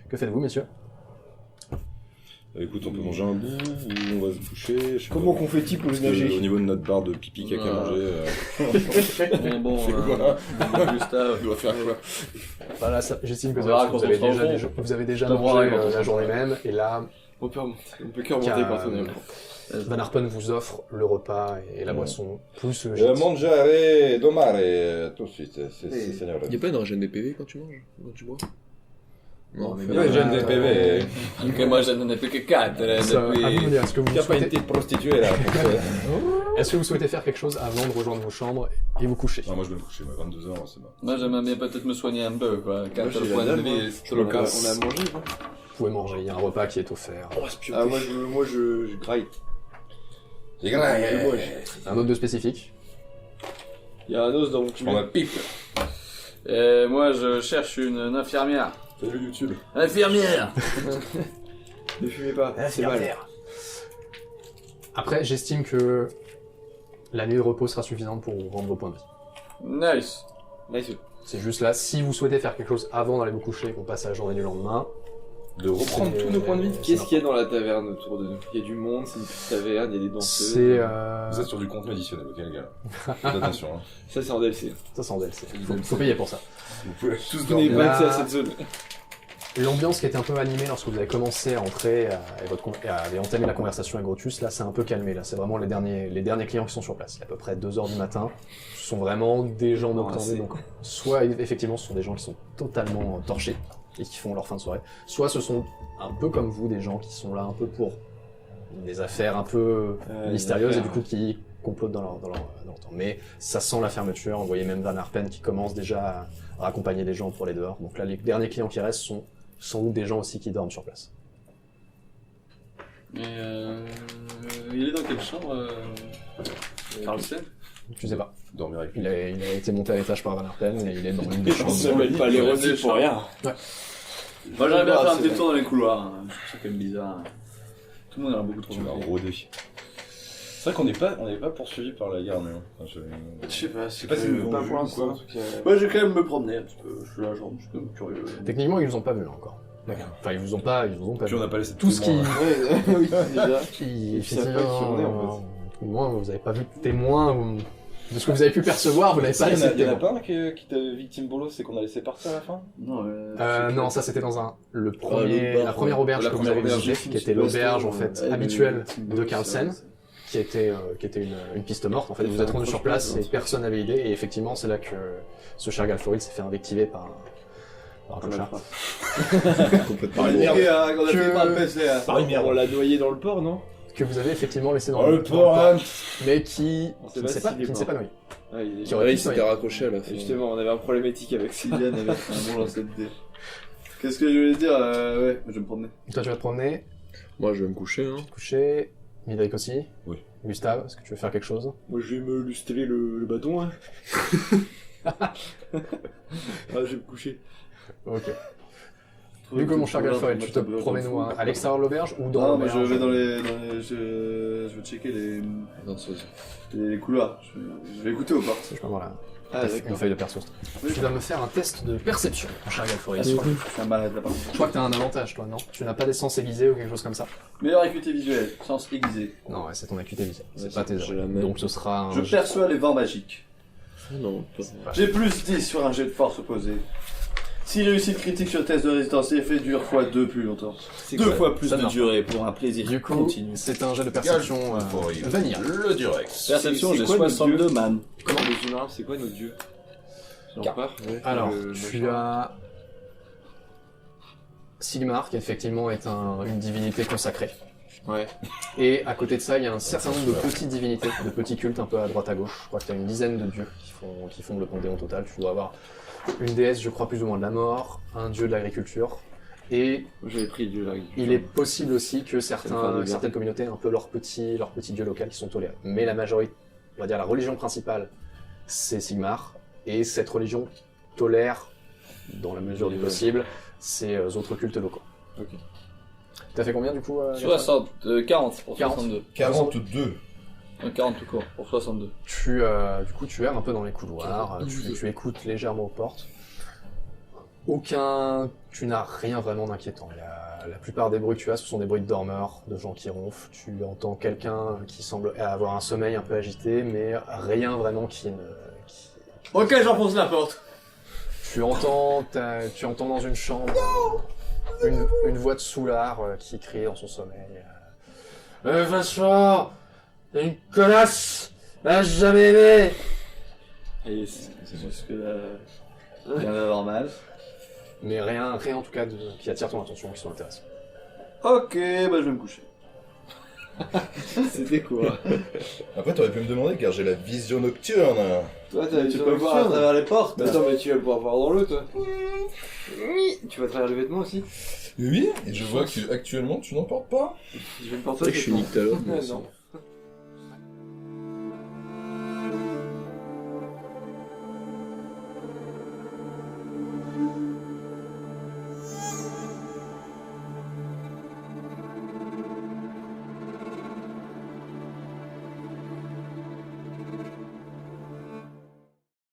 [SPEAKER 6] Que faites-vous, messieurs?
[SPEAKER 2] Écoute, on peut manger un bout ou on va se coucher, je sais
[SPEAKER 3] Comment
[SPEAKER 2] pas.
[SPEAKER 3] qu'on fait-il pour
[SPEAKER 2] Parce
[SPEAKER 3] le
[SPEAKER 2] que
[SPEAKER 3] nager?
[SPEAKER 2] au niveau de notre barre de pipi caca
[SPEAKER 5] Ah.
[SPEAKER 2] manger,
[SPEAKER 5] Bon,
[SPEAKER 2] Voilà.
[SPEAKER 5] Gustave.
[SPEAKER 2] on doit faire quoi?
[SPEAKER 6] Voilà, j'estime que
[SPEAKER 5] On verra quand
[SPEAKER 6] vous avez
[SPEAKER 5] on sera au
[SPEAKER 6] déjà,
[SPEAKER 5] fond.
[SPEAKER 6] vous avez déjà
[SPEAKER 5] Je t'avouerai
[SPEAKER 6] mangé
[SPEAKER 5] quand on sera
[SPEAKER 6] la journée
[SPEAKER 5] au fond.
[SPEAKER 6] même, et là,
[SPEAKER 4] On peut que remonter quand on est mort.
[SPEAKER 6] Van Harpen vous offre le repas et la boisson, plus le
[SPEAKER 2] Je
[SPEAKER 6] gîte.
[SPEAKER 2] mangerai domare tout de suite, c'est Seigneur.
[SPEAKER 4] Y'a pas une régène des PV quand tu manges? Quand tu bois? Non, mais
[SPEAKER 2] Ouais, j'aime des PV.
[SPEAKER 5] Anche moi je n'en ai plus que 4
[SPEAKER 6] Ça, à vous de me dire, est-ce que vous
[SPEAKER 2] Il n'y a pas une
[SPEAKER 6] souhaitez...
[SPEAKER 2] petite prostituée là pour ça.
[SPEAKER 6] Est-ce que vous souhaitez faire quelque chose avant de rejoindre vos chambres et vous coucher?
[SPEAKER 2] Non, moi je vais me coucher, 22h, c'est bon.
[SPEAKER 5] Moi j'aimerais bien peut-être me soigner un peu quoi. 4
[SPEAKER 4] j'ai
[SPEAKER 5] points
[SPEAKER 4] la
[SPEAKER 5] de
[SPEAKER 4] dalle,
[SPEAKER 5] vie,
[SPEAKER 4] moi.
[SPEAKER 5] c'est
[SPEAKER 4] On
[SPEAKER 5] le
[SPEAKER 4] a,
[SPEAKER 5] cas.
[SPEAKER 4] on a mangé, quoi.
[SPEAKER 6] Vous pouvez manger, il y a un repas qui est offert.
[SPEAKER 4] Ah, moi je graille.
[SPEAKER 2] C'est grave.
[SPEAKER 6] Un autre de spécifique.
[SPEAKER 4] Il y a un os dans mon
[SPEAKER 2] Je prends ma pipe.
[SPEAKER 5] Et moi je cherche une infirmière.
[SPEAKER 2] Salut YouTube.
[SPEAKER 5] Infirmière.
[SPEAKER 4] Ne fumez pas, c'est mal.
[SPEAKER 6] Après, j'estime que la nuit de repos sera suffisante pour vous rendre vos points de vie.
[SPEAKER 5] Nice.
[SPEAKER 4] Nice.
[SPEAKER 6] C'est juste là, si vous souhaitez faire quelque chose avant d'aller vous coucher et qu'on passe à la journée du lendemain,
[SPEAKER 2] De reprendre
[SPEAKER 6] c'est-
[SPEAKER 2] tous nos points de vie.
[SPEAKER 4] Qu'est-ce qu'il y a dans la taverne autour de nous? Il y a du monde, c'est une petite taverne, il y a des danseuses.
[SPEAKER 6] c'est...
[SPEAKER 2] Vous êtes sur du contenu additionnel, ok les gars. Faites attention, hein.
[SPEAKER 4] Ça c'est en DLC.
[SPEAKER 6] Ça c'est en DLC, faut payer pour ça.
[SPEAKER 2] Vous pouvez tous
[SPEAKER 4] Vous n'avez
[SPEAKER 2] dormir.
[SPEAKER 4] pas
[SPEAKER 6] Là-
[SPEAKER 4] accès à cette zone.
[SPEAKER 6] L'ambiance qui était un peu animée lorsque vous avez commencé à entrer et à entamer la conversation avec Grotus, là c'est un peu calmé, là c'est vraiment les derniers clients qui sont sur place. Il y a à peu près 2h du matin, ce sont vraiment des gens nocturnés, donc soit effectivement ce sont des gens qui sont totalement torchés et qui font leur fin de soirée, soit ce sont un peu comme vous, des gens qui sont là un peu pour des affaires un peu mystérieuses et du coup qui complotent dans leur temps. Mais ça sent la fermeture, vous voyez même Van Harpen qui commence déjà à accompagner les gens pour les dehors. Donc là les derniers clients qui restent sont sans doute des gens aussi qui dorment sur place.
[SPEAKER 5] Et il est dans quelle chambre Carlsen?
[SPEAKER 6] Tu sais pas.
[SPEAKER 2] Dormir avec
[SPEAKER 6] Il a été monté à l'étage par Van Harpen et il est dans une des
[SPEAKER 4] On
[SPEAKER 6] chambres.
[SPEAKER 4] s'appelle pas les Rosés pour rien.
[SPEAKER 5] Moi j'aimerais bien
[SPEAKER 4] Ah,
[SPEAKER 5] faire un
[SPEAKER 4] c'est
[SPEAKER 5] petit tour dans les couloirs, hein. Je trouve ça quand même bizarre. Tout le monde a l'air beaucoup trop
[SPEAKER 2] Tu vas
[SPEAKER 5] gentil.
[SPEAKER 2] rôder. C'est vrai qu'on n'est pas poursuivi par la garde, mais enfin,
[SPEAKER 4] Je sais pas,
[SPEAKER 2] sais pas si nous
[SPEAKER 4] pas
[SPEAKER 2] ont
[SPEAKER 4] pour
[SPEAKER 2] vu
[SPEAKER 4] l'instant.
[SPEAKER 2] ou
[SPEAKER 4] en tout cas.
[SPEAKER 5] Moi je vais quand même me promener un petit peu, je suis là genre, je suis quand même curieux.
[SPEAKER 6] Techniquement ils vous ont pas vu là encore.
[SPEAKER 2] D'accord.
[SPEAKER 6] Enfin ils vous ont pas
[SPEAKER 2] Puis on
[SPEAKER 6] vu.
[SPEAKER 2] n'a pas laissé de
[SPEAKER 6] Tout ce qui...
[SPEAKER 2] témoins, là.
[SPEAKER 4] Ouais, oui, déjà.
[SPEAKER 6] qui
[SPEAKER 4] Ils savent pas qui on est, en
[SPEAKER 6] au moins vous avez pas vu de témoins de ce que vous avez pu percevoir, vous n'avez pas
[SPEAKER 2] Il
[SPEAKER 6] laissé de
[SPEAKER 2] y en a
[SPEAKER 6] témoins.
[SPEAKER 2] pas un qui t'a victime bolos, c'est qu'on a laissé partir à la fin?
[SPEAKER 5] Non,
[SPEAKER 6] Non, ça c'était dans la
[SPEAKER 5] le bar,
[SPEAKER 6] première auberge
[SPEAKER 2] la
[SPEAKER 6] que vous
[SPEAKER 2] première
[SPEAKER 6] avez
[SPEAKER 2] auberge,
[SPEAKER 6] visitée, qui était l'auberge en fait habituelle de Carlsen, qui était une piste morte. En fait, vous êtes rendu sur place et personne n'avait idée. Et effectivement, c'est là que ce cher Galflorid s'est fait invectiver par un clochard.
[SPEAKER 2] Par une merde.
[SPEAKER 5] On a fait par le PC.
[SPEAKER 2] Par une merde.
[SPEAKER 4] On l'a noyé dans le port, non?
[SPEAKER 6] Que vous avez effectivement laissé dans
[SPEAKER 2] Oh le port, hein.
[SPEAKER 6] mais qui
[SPEAKER 4] On sait
[SPEAKER 6] ne
[SPEAKER 4] pas
[SPEAKER 6] s'est pas,
[SPEAKER 4] s'il est
[SPEAKER 6] qui ne s'est
[SPEAKER 4] mort.
[SPEAKER 6] pas noyé.
[SPEAKER 4] Ah, il est...
[SPEAKER 6] Qui aurait pu
[SPEAKER 4] il
[SPEAKER 6] se
[SPEAKER 4] s'était
[SPEAKER 6] noyer.
[SPEAKER 4] raccroché à la fin. Justement, on avait un problématique avec Sylviane avec un bon lancer de dés.
[SPEAKER 5] Qu'est-ce que je voulais dire ouais, je vais me promener.
[SPEAKER 6] Toi, tu vas te promener,
[SPEAKER 4] Moi, je vais me coucher, hein.
[SPEAKER 6] te coucher. Midrick aussi.
[SPEAKER 2] Oui.
[SPEAKER 6] Gustave, est-ce que tu veux faire quelque chose?
[SPEAKER 4] Moi, je vais me lustrer le bâton, hein. Ah, je vais me coucher.
[SPEAKER 6] Ok. Du coup, mon cher Galflorid, tu te promènes où, à l'extérieur de l'auberge ou dans
[SPEAKER 5] Non, mais
[SPEAKER 6] l'auberge?
[SPEAKER 5] je vais dans les je vais checker
[SPEAKER 4] Danseuse.
[SPEAKER 5] les couloirs. Je vais écouter aux portes.
[SPEAKER 6] Je peux avoir
[SPEAKER 4] Ah,
[SPEAKER 6] une
[SPEAKER 4] d'accord.
[SPEAKER 6] feuille de perso. Tu vas me faire un test de perception, mon cher Galflorid.
[SPEAKER 5] Ça m'arrête là-bas.
[SPEAKER 6] Je crois que t'as un avantage, toi, non? Tu n'as pas des sens aiguisés ou quelque chose comme ça?
[SPEAKER 5] Meilleure acuité visuelle, sens aiguisé.
[SPEAKER 6] Non, ouais, c'est ton acuité visuelle. C'est
[SPEAKER 4] Ouais,
[SPEAKER 6] pas tes
[SPEAKER 4] j'ai la
[SPEAKER 6] œuvres.
[SPEAKER 4] même.
[SPEAKER 6] Donc ce sera un...
[SPEAKER 5] Je perçois les vents magiques.
[SPEAKER 4] Ah non, pas...
[SPEAKER 5] J'ai plus 10 sur un jet de force opposé. Si réussite critique sur le test de résistance, l'effet dure x2 plus longtemps. Deux fois plus
[SPEAKER 6] ça
[SPEAKER 5] de
[SPEAKER 6] marche.
[SPEAKER 5] durée pour un plaisir
[SPEAKER 6] Du coup,
[SPEAKER 5] continu.
[SPEAKER 6] c'est un jet de perception vanilla.
[SPEAKER 2] Le Durex.
[SPEAKER 5] Perception,
[SPEAKER 4] c'est
[SPEAKER 5] j'ai
[SPEAKER 4] quoi, notre
[SPEAKER 5] 62 man.
[SPEAKER 4] Comment les humains, c'est quoi notre dieu? J'en
[SPEAKER 2] Car-
[SPEAKER 4] pars, ouais.
[SPEAKER 6] Alors,
[SPEAKER 4] Le
[SPEAKER 6] tu
[SPEAKER 4] machin.
[SPEAKER 6] as Sigmar, qui effectivement est une divinité consacrée.
[SPEAKER 4] Ouais.
[SPEAKER 6] Et à côté de ça, il y a un certain nombre de petites divinités, de petits cultes un peu à droite à gauche. Je crois que tu as une dizaine de dieux qui font le panthéon total. Tu dois avoir une déesse, je crois, plus ou moins de la mort, un dieu de l'agriculture, Et
[SPEAKER 3] J'avais pris le dieu là.
[SPEAKER 6] il est possible aussi que
[SPEAKER 3] Ça me fait de bien.
[SPEAKER 6] certaines communautés aient un peu leur petit dieu local qui sont tolérés. Mais la majorité, on va dire la religion principale, c'est Sigmar, et cette religion tolère, dans la mesure du possible, ces autres cultes locaux.
[SPEAKER 3] Ok.
[SPEAKER 6] T'as fait combien du coup
[SPEAKER 5] 40 pour
[SPEAKER 6] 40.
[SPEAKER 5] 62.
[SPEAKER 2] 42.
[SPEAKER 5] 40 tout court pour 62.
[SPEAKER 6] Du coup, tu erres un peu dans les couloirs, tu écoutes légèrement aux portes. Tu n'as rien vraiment d'inquiétant. La plupart des bruits que tu as, ce sont des bruits de dormeurs, de gens qui ronflent. Tu entends quelqu'un qui semble avoir un sommeil un peu agité, mais rien vraiment qui ne...
[SPEAKER 5] Ok, j'enfonce la porte.
[SPEAKER 6] Tu entends dans une chambre une voix de soulard qui crie dans son sommeil. Vincent, une connasse, n'a jamais aimé.
[SPEAKER 5] Et c'est juste que là, rien d'anormal.
[SPEAKER 6] Mais rien en tout cas qui attire ton attention, qui sont intéressants.
[SPEAKER 5] Ok, bah je vais me coucher.
[SPEAKER 4] C'était quoi?
[SPEAKER 2] Après, t'aurais pu me demander car j'ai la vision nocturne.
[SPEAKER 4] Toi,
[SPEAKER 5] Tu peux voir à travers les portes.
[SPEAKER 4] Mais attends, mais tu vas pouvoir voir dans l'eau, toi. Tu vas travers le vêtement aussi?
[SPEAKER 2] Oui, et je vois que actuellement tu n'en portes pas.
[SPEAKER 4] Je vais me porter. Je suis nique tout à l'heure.